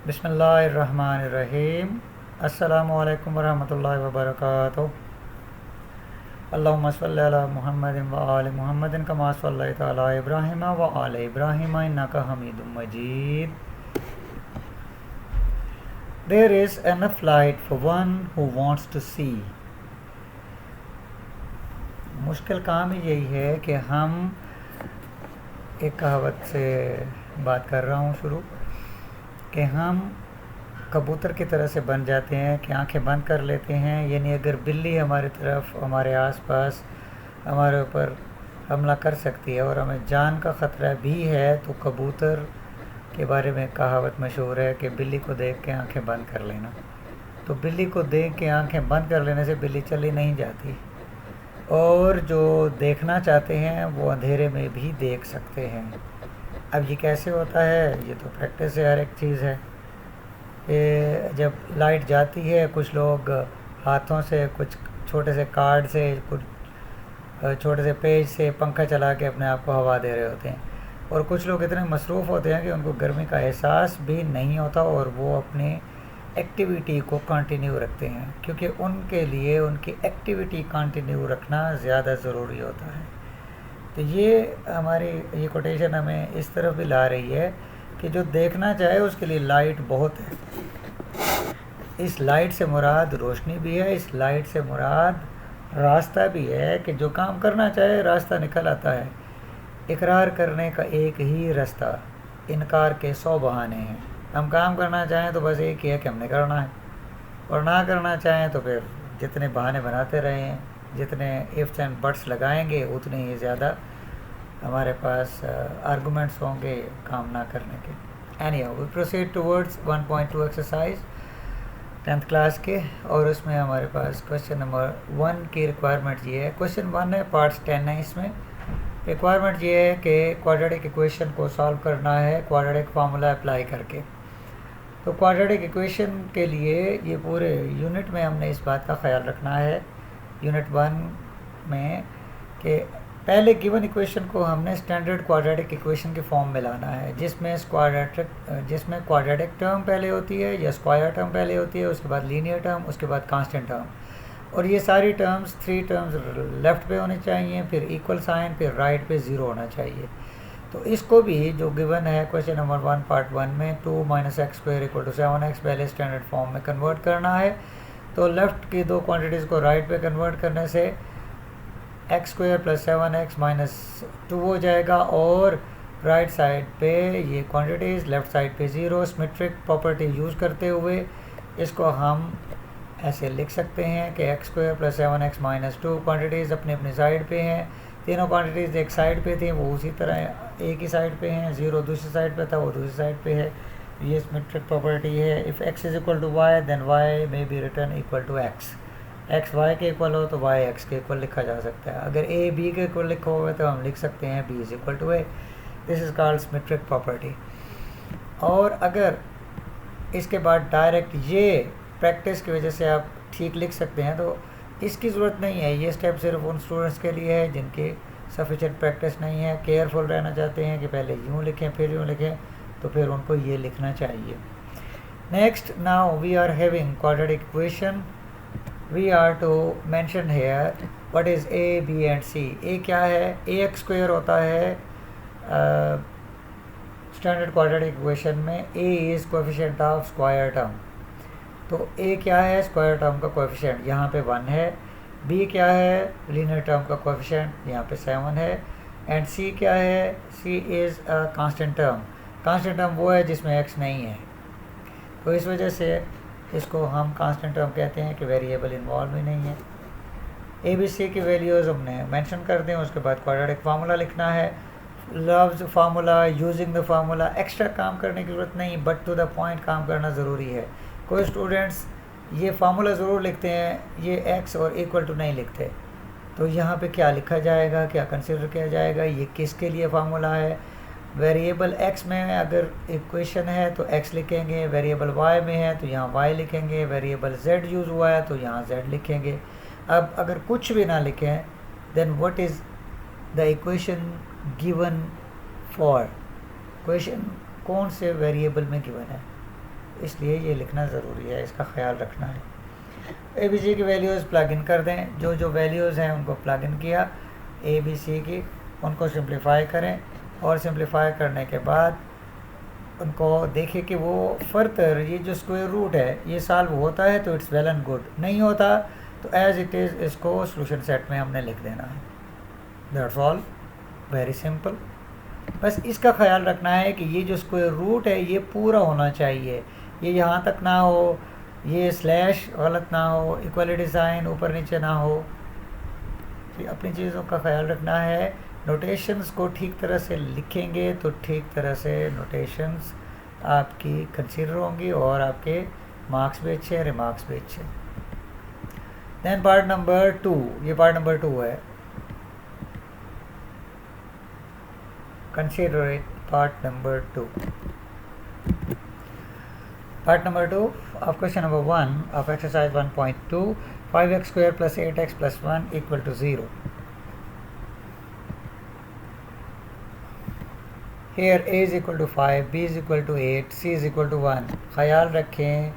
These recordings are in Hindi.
बिस्मिल्लाहिर्रहमानिर्रहीम। अस्सलामुअलैकुम वरहमतुल्लाहि वबरकातुहू। अल्लाहुम्मा सल्लि अला मुहम्मदिन व आलि मुहम्मदिन कमा सल्लैता अला इब्राहीम व आलि इब्राहीम इन्नका हमीदुम मजीद। There is enough light for one who wants to see। मुश्किल काम ही यही है कि हम एक कहावत से बात कर रहा हूँ शुरू कि हम कबूतर की तरह से बन जाते हैं कि आंखें बंद कर लेते हैं। यानी अगर बिल्ली हमारी तरफ, हमारे आसपास, हमारे ऊपर हमला कर सकती है और हमें जान का ख़तरा भी है, तो कबूतर के बारे में कहावत मशहूर है कि बिल्ली को देख के आंखें बंद कर लेना। तो बिल्ली को देख के आंखें बंद कर लेने से बिल्ली चली नहीं जाती, और जो देखना चाहते हैं वो अंधेरे में भी देख सकते हैं। अब ये कैसे होता है? ये तो प्रैक्टिस है, हर एक चीज़ है। ये जब लाइट जाती है, कुछ लोग हाथों से, कुछ छोटे से कार्ड से, कुछ छोटे से पेज से पंखा चला के अपने आप को हवा दे रहे होते हैं, और कुछ लोग इतने मसरूफ़ होते हैं कि उनको गर्मी का एहसास भी नहीं होता और वो अपनी एक्टिविटी को कंटिन्यू रखते हैं, क्योंकि उनके लिए उनकी एक्टिविटी कंटिन्यू रखना ज़्यादा ज़रूरी होता है। तो ये हमारी ये कोटेशन हमें इस तरफ भी ला रही है कि जो देखना चाहे उसके लिए लाइट बहुत है। इस लाइट से मुराद रोशनी भी है, इस लाइट से मुराद रास्ता भी है कि जो काम करना चाहे रास्ता निकल आता है। इकरार करने का एक ही रास्ता, इनकार के 100 बहाने हैं। हम काम करना चाहें तो बस एक ही है कि हमने करना है, और ना करना चाहें तो फिर जितने बहाने बनाते रहें, जितने इफ्स एंड बट्स लगाएंगे, उतने ही ज़्यादा हमारे पास आर्गूमेंट्स होंगे काम ना करने के। Anyhow we proceed towards 1.2 exercise 10th class के, और उसमें हमारे पास क्वेश्चन नंबर 1 की रिक्वायरमेंट ये है। क्वेश्चन 1 है, पार्ट्स 10 है। इसमें रिक्वायरमेंट ये है कि क्वाड्रेटिक इक्वेशन को सॉल्व करना है क्वाड्रेटिक फार्मूला अप्लाई करके। तो क्वाड्रेटिक इक्वेशन के लिए ये पूरे यूनिट में हमने इस बात का ख्याल रखना है, यूनिट 1 में, कि पहले गिवन इक्वेशन को हमने स्टैंडर्ड क्वाड्रेटिक इक्वेशन के फॉर्म में लाना है, जिसमें क्वाड्रेटिक टर्म पहले होती है या स्क्वायर टर्म पहले होती है, उसके बाद लीनियर टर्म, उसके बाद कांस्टेंट टर्म, और ये सारी टर्म्स 3 टर्म्स लेफ़्ट पे होनी चाहिए, फिर इक्वल साइन, फिर राइट पे 0 होना चाहिए। तो इसको भी जो गिवन है क्वेश्चन नंबर 1 पार्ट 1 में 2 - x² = 7x पहले स्टैंडर्ड फॉर्म में कन्वर्ट करना है। तो लेफ़्ट की दो क्वांटिटीज़ को राइट पे कन्वर्ट करने से x² + 7x - 2 हो जाएगा, और राइट साइड पे ये क्वांटिटीज़, लेफ़्ट साइड पे 0। सिमेट्रिक प्रॉपर्टी यूज़ करते हुए इसको हम ऐसे लिख सकते हैं कि x² + 7x - 2 क्वांटिटीज़ अपनी अपनी साइड पे हैं। तीनों क्वांटिटीज़ एक साइड पे थी, वो उसी तरह एक ही साइड पे हैं। 0 दूसरी साइड पे था, वो दूसरी साइड पे है। ये सिमेट्रिक प्रॉपर्टी है। If x = y then y may be return equal to x। x y के इक्वल हो तो y x के इक्वल लिखा जा सकता है। अगर a b के इक्वल लिखा होगा तो हम लिख सकते हैं b = a। This is called symmetric property. और अगर इसके बाद डायरेक्ट ये प्रैक्टिस की वजह से आप ठीक लिख सकते हैं, तो इसकी ज़रूरत नहीं है। ये स्टेप सिर्फ उन स्टूडेंट्स के लिए है जिनकी सफिशिएंट प्रैक्टिस नहीं है, केयरफुल रहना चाहते हैं कि पहले यूँ लिखें फिर यूँ लिखें, तो फिर उनको ये लिखना चाहिए। Next, now we are having quadratic equation. We are to mention here what is a, b and c। a क्या है? ax² होता है स्टैंडर्ड क्वाड्रेटिक इक्वेशन में। a is coefficient of square term. तो a क्या है? स्क्वायर टर्म का कोएफिशिएंट, यहाँ पे 1 है। b क्या है? लीनियर टर्म का कोएफिशिएंट, यहाँ पे 7 है। एंड c क्या है? c is a constant term. Constant term वो है जिसमें x नहीं है, तो इस वजह से इसको हम कांस्टेंट टर्म कहते हैं कि वेरिएबल इन्वॉल्व ही नहीं है। a b c की वैल्यूज़ हमने मेंशन कर दें, उसके बाद क्वाड्रेटिक फार्मूला लिखना है। Loves formula, using the formula, extra काम करने की ज़रूरत नहीं, बट टू द पॉइंट काम करना ज़रूरी है। कोई स्टूडेंट्स ये फार्मूला ज़रूर लिखते हैं, ये x और इक्वल टू नहीं लिखते। तो यहाँ पे क्या लिखा जाएगा, क्या कंसिडर किया जाएगा, ये किसके लिए फार्मूला है? वेरिएबल x में अगर इक्वेशन है तो x लिखेंगे, वेरिएबल y में है तो यहाँ y लिखेंगे, वेरिएबल z यूज़ हुआ है तो यहाँ z लिखेंगे। अब अगर कुछ भी ना लिखें, then what is the equation given for? Equation कौन से वेरिएबल में गिवन है? इसलिए ये लिखना ज़रूरी है, इसका ख्याल रखना है। ए बी सी की वैल्यूज़ प्लग इन कर दें, जो जो वैल्यूज़ हैं उनको प्लग इन किया ए बी सी की, उनको सिंप्लीफाई करें और सिंप्लीफाई करने के बाद उनको देखिए कि वो फर्दर ये जो स्क्वायर रूट है ये सॉल्व होता है तो इट्स वेल एंड गुड, नहीं होता तो एज इट इज़ इसको सॉल्यूशन सेट में हमने लिख देना है। That's all, very simple. बस इसका ख्याल रखना है कि ये जो स्क्वायर रूट है ये पूरा होना चाहिए, ये यहाँ तक ना हो, ये स्लैश गलत ना हो, इक्वलिटी साइन ऊपर नीचे ना हो। तो अपनी चीज़ों का ख्याल रखना है। नोटेशंस को ठीक तरह से लिखेंगे तो ठीक तरह से नोटेशंस आपकी कंसीडर होंगी और आपके मार्क्स भी अच्छे, रिमार्क्स भी अच्छे। देन पार्ट नंबर 2, ये पार्ट नंबर 2 है। Consider it part number 2। Part number 2 of question number 1 of exercise 1.2, 5x square plus 8x plus 1 equal to 0. Here a is equal to 5, b is equal to 8, c is equal to 1. ख्याल रखें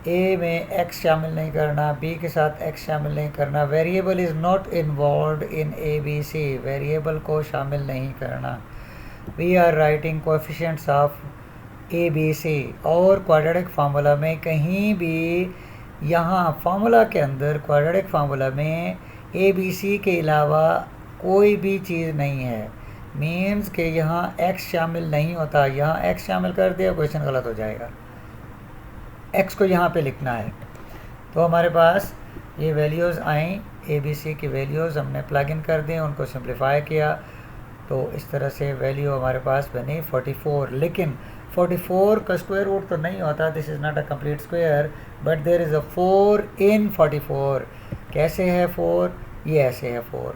a में x शामिल नहीं करना, b के साथ x शामिल नहीं करना। Variable is not involve in A B C, variable को शामिल नहीं करना। We are writing coefficients of A B C, और क्वाड्रेटिक फार्मूला में कहीं भी यहाँ फार्मूला के अंदर क्वाड्रेटिक फार्मूला में ए बी सी के अलावा कोई भी चीज़ नहीं है। मीन्स कि यहाँ x शामिल नहीं होता, यहाँ x शामिल कर दिया क्वेश्चन गलत हो जाएगा। x को यहाँ पे लिखना है। तो हमारे पास ये वैल्यूज़ आई, ए बी सी की वैल्यूज़ हमने प्लग इन कर दी, उनको सिंप्लीफाई किया तो इस तरह से वैल्यू हमारे पास बनी 44। लेकिन 44 का स्क्वायर रूट तो नहीं होता, this is not a complete square, but there is a 4 in 44। कैसे है 4? ये ऐसे है 4।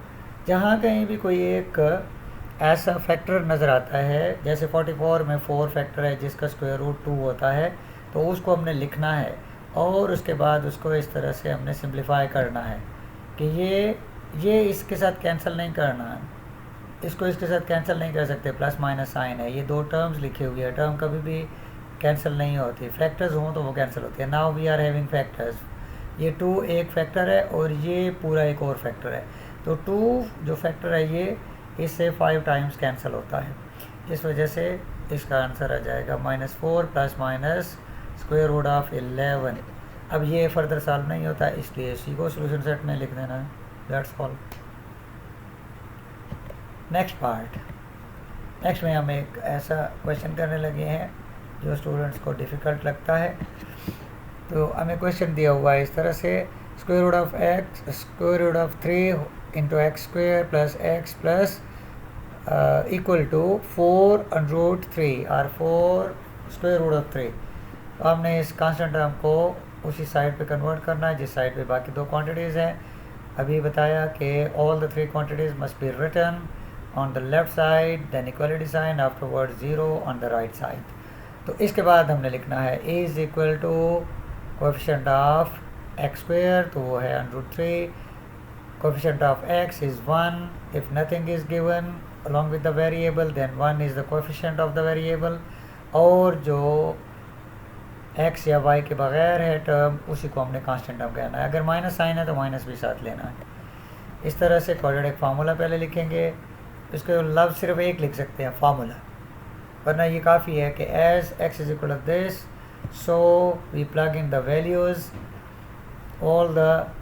जहाँ कहीं भी कोई एक ऐसा फैक्टर नज़र आता है, जैसे 44 में 4 फैक्टर है जिसका स्क्वायर रूट 2 होता है, तो उसको हमने लिखना है और उसके बाद उसको इस तरह से हमने सिंप्लीफाई करना है कि ये इसके साथ कैंसिल नहीं करना है, इसको इसके साथ कैंसिल नहीं कर सकते, प्लस माइनस साइन है, ये दो टर्म्स लिखे हुए हैं, टर्म कभी भी कैंसिल नहीं होती, फैक्टर्स हों तो वो कैंसिल होती है। Now we are having factors, ये 2 एक फैक्टर है और ये पूरा एक और फैक्टर है, तो 2 जो फैक्टर है ये इससे 5 टाइम्स कैंसिल होता है, इस वजह से इसका आंसर आ जाएगा -4 plus minus square root of 11। अब ये फर्दर सॉल्व नहीं होता, इसलिए इसी को सॉल्यूशन सेट में लिख देना है। That's all. Next part, next में हम एक ऐसा क्वेश्चन करने लगे हैं जो स्टूडेंट्स को डिफ़िकल्ट लगता है। तो हमें क्वेश्चन दिया हुआ है इस तरह से, square root of x square root of 3 into X square plus X plus equal to 4√3 और 4 स्क्वायर रूट ऑफ 3। तो हमने इस कांस्टेंट टर्म को उसी साइड पे कन्वर्ट करना है जिस साइड पे बाकी दो क्वांटिटीज़ हैं। अभी बताया कि all the 3 quantities must be written on the left side, then equality sign, afterwards 0 on the right side। तो इसके बाद हमने लिखना है a is equal to coefficient of x square, तो वो है √3, coefficient of x is 1, if nothing is given along with the variable then 1 is the coefficient of the variable, और जो x या y के बगैर है टर्म उसी को हमने कांस्टेंट टर्म कहना है। अगर माइनस साइन है तो माइनस भी साथ लेना है। इस तरह से क्वाड्रेटिक फार्मूला पहले लिखेंगे, इसको लफ्ज़ सिर्फ एक लिख सकते हैं फार्मूला, वरना ये काफ़ी है कि as x is equal to this, so we plug in the values, all the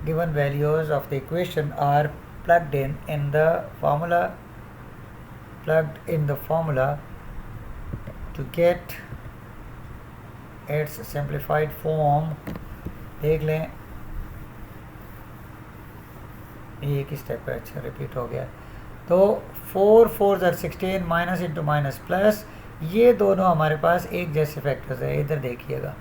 given values of the equation are plugged in the formula, plugged in the formula to get its simplified form. देख लें, ये एक स्टेप है, अच्छा रिपीट हो गया। तो 4 4 16, माइनस इंटू माइनस प्लस, ये दोनों हमारे पास एक जैसे फैक्टर्स है। इधर देखिएगा,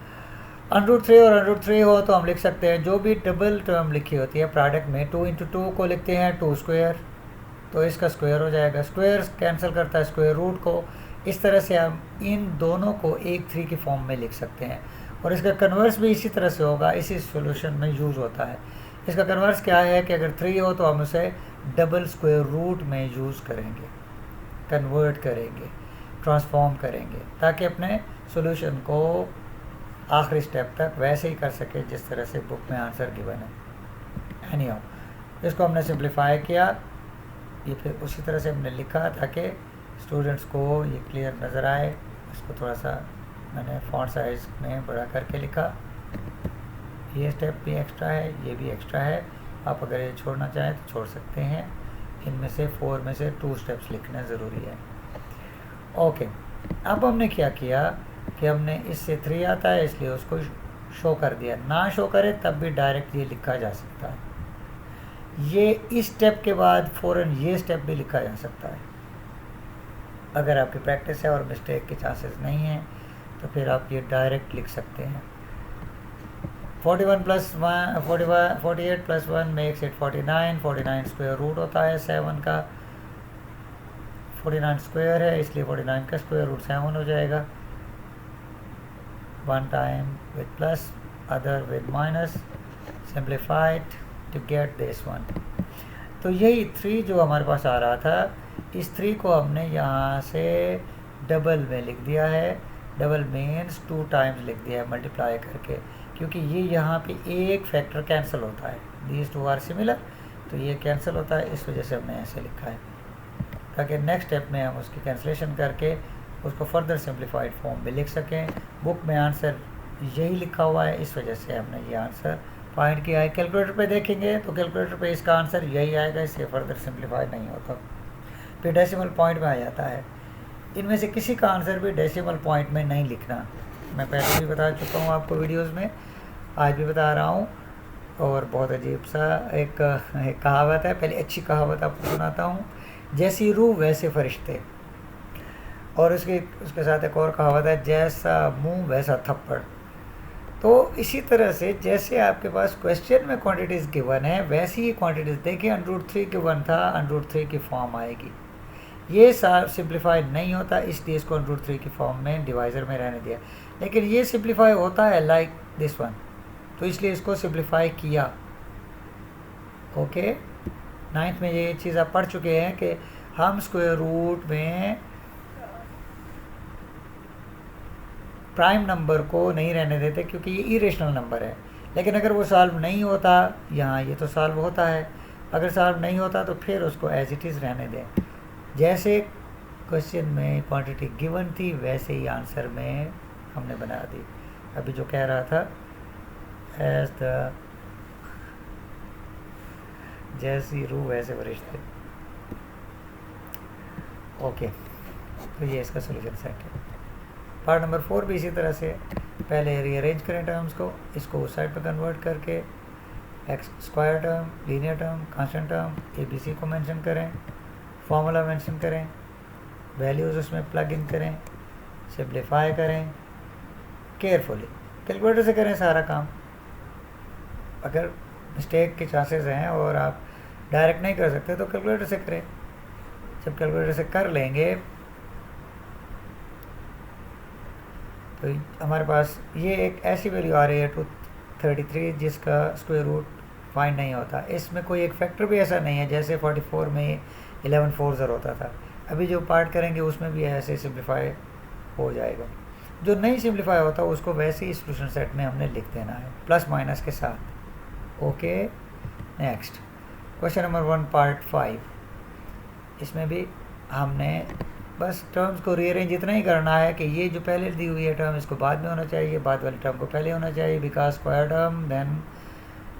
√3 और √3 हो तो हम लिख सकते हैं, जो भी डबल टर्म लिखी होती है प्रोडक्ट में 2 इंटू 2 को लिखते हैं 2 स्क्वायर, तो इसका स्क्वायर हो जाएगा, स्क्वायर कैंसिल करता है स्क्वायर रूट को। इस तरह से हम इन दोनों को 1 3 की फॉर्म में लिख सकते हैं, और इसका कन्वर्स भी इसी तरह से होगा, इसी सॉल्यूशन में यूज़ होता है। इसका कन्वर्स क्या है कि अगर 3 हो तो हम उसे डबल स्क्वायर रूट में यूज़ करेंगे, कन्वर्ट करेंगे, ट्रांसफॉर्म करेंगे, ताकि अपने सॉल्यूशन को आखिरी स्टेप तक वैसे ही कर सके जिस तरह से बुक में आंसर गिवन है। एनीहाउ, इसको हमने सिंप्लीफाई किया, ये फिर उसी तरह से हमने लिखा ताकि स्टूडेंट्स को ये क्लियर नज़र आए। इसको थोड़ा सा मैंने फॉन्ट साइज़ में बड़ा करके लिखा। ये स्टेप भी एक्स्ट्रा है, ये भी एक्स्ट्रा है। आप अगर ये छोड़ना चाहें तो छोड़ सकते हैं। इनमें से 4 में से 2 स्टेप्स लिखना ज़रूरी है। ओके, अब हमने क्या किया कि हमने इससे 3 आता है इसलिए उसको शो कर दिया। ना शो करे तब भी डायरेक्ट ये लिखा जा सकता है। ये इस स्टेप के बाद फ़ौरन ये स्टेप भी लिखा जा सकता है। अगर आपकी प्रैक्टिस है और मिस्टेक के चांसेस नहीं हैं तो फिर आप ये डायरेक्ट लिख सकते हैं। 48 plus 1 makes it 49। 49 square root होता है 7 का। 49 स्क्वायर है इसलिए 49 का स्क्वायर रूट 7 हो जाएगा। 1 time with plus, other with minus, simplified to get this one. तो यही 3 जो हमारे पास आ रहा था, इस 3 को हमने यहाँ से डबल में लिख दिया है। डबल मीन्स 2 टाइम्स लिख दिया है मल्टीप्लाई करके, क्योंकि ये यहाँ पे एक फैक्टर कैंसिल होता है। दीज 2 आर सिमिलर, तो ये कैंसिल होता है, इस वजह से हमने ऐसे लिखा है ताकि नेक्स्ट स्टेप में हम उसकी कैंसिलेशन करके उसको फर्दर सिंप्लीफाइड फॉर्म में लिख सकें। बुक में आंसर यही लिखा हुआ है, इस वजह से हमने ये आंसर पॉइंट किया है। कैलकुलेटर पे देखेंगे तो कैलकुलेटर पे इसका आंसर यही आएगा, इससे फर्दर सिंप्लीफाइड नहीं होता, फिर डेसिमल पॉइंट में आ जाता है। इनमें से किसी का आंसर भी डेसिमल पॉइंट में नहीं लिखना। मैं पहले भी बता चुका हूँ आपको वीडियोस में, आज भी बता रहा हूँ। और बहुत अजीब सा एक कहावत है, पहले अच्छी कहावत आपको सुनाता हूँ। जैसी रूह वैसे फरिश्ते, और उसके साथ एक और कहावत है, जैसा मुंह वैसा थप्पड़। तो इसी तरह से जैसे आपके पास क्वेश्चन में क्वांटिटीज़ गिवन है वैसी ही क्वांटिटीज़ देखिए। √3 गिवन था, √3 की फॉर्म आएगी। ये सिंप्लीफाई नहीं होता इसलिए इसको √3 की फॉर्म में डिवाइज़र में रहने दिया, लेकिन ये सिंप्लीफाई होता है लाइक दिस वन, तो इसलिए इसको सिंप्लीफाई किया। ओके, 9th में ये चीज़ आप पढ़ चुके हैं कि हम स्क्वायर रूट में प्राइम नंबर को नहीं रहने देते क्योंकि ये इरेशनल नंबर है। लेकिन अगर वो सॉल्व नहीं होता, यहाँ ये तो सॉल्व होता है, अगर सॉल्व नहीं होता तो फिर उसको एज इट इज़ रहने दें। जैसे क्वेश्चन में क्वांटिटी गिवन थी वैसे ही आंसर में हमने बना दी। अभी जो कह रहा था एज द जैसी रूह वैसे फरिश्ते। ओके, तो ये इसका सोल्यूशन सेट है। पार्ट नंबर 4 भी इसी तरह से, पहले रीअरेंज करें टर्म्स को, इसको उस साइड पर कन्वर्ट करके x square term, linear term, constant term, ABC को मेंशन करें, फार्मूला मेंशन करें, वैल्यूज़ उसमें प्लग इन करें, सिंप्लीफाई करें केयरफुली। कैलकुलेटर से करें सारा काम। अगर मिस्टेक के चांसेस हैं और आप डायरेक्ट नहीं कर सकते तो कैलकुलेटर से करें। जब कैलकुलेटर से कर लेंगे तो हमारे पास ये एक ऐसी वैल्यू आ रही है 233 जिसका स्क्वायर रूट फाइंड नहीं होता। इसमें कोई एक फैक्टर भी ऐसा नहीं है जैसे 44 में 11 4 होता था। अभी जो पार्ट करेंगे उसमें भी ऐसे सिंप्लीफाई हो जाएगा। जो नहीं सिंप्लीफाई होता उसको वैसे ही सोल्यूशन सेट में हमने लिख देना है प्लस माइनस के साथ। Okay, next question number 1 part 5। इसमें भी हमने बस टर्म्स को रीअरेंज इतना ही करना है कि ये जो पहले दी हुई है टर्म इसको बाद में होना चाहिए, बाद वाली टर्म को पहले होना चाहिए। Because square term then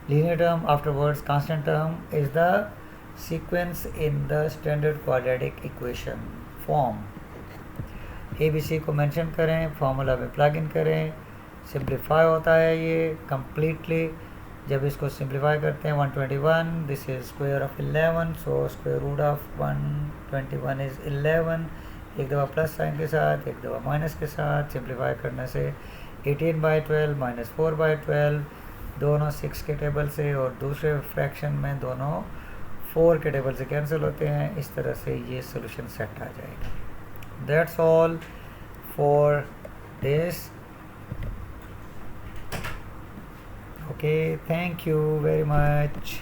linear term afterwards constant term is the sequence in the standard quadratic equation form. ABC को मेंशन करें, फार्मूला में प्लग इन करें, सिंप्लीफाई होता है ये कम्प्लीटली। जब इसको सिंप्लीफाई करते हैं 121, this is square of 11, so square root of 121 is 11। एक दफ़ा प्लस साइन के साथ, एक दफ़ा माइनस के साथ। सिंप्लीफाई करने से 18/12 माइनस 4/12 दोनों 6 के टेबल से और दूसरे फ्रैक्शन में दोनों 4 के टेबल से कैंसिल होते हैं। इस तरह से ये सोल्यूशन सेट आ जाएगा। That's all for this. Okay, thank you very much.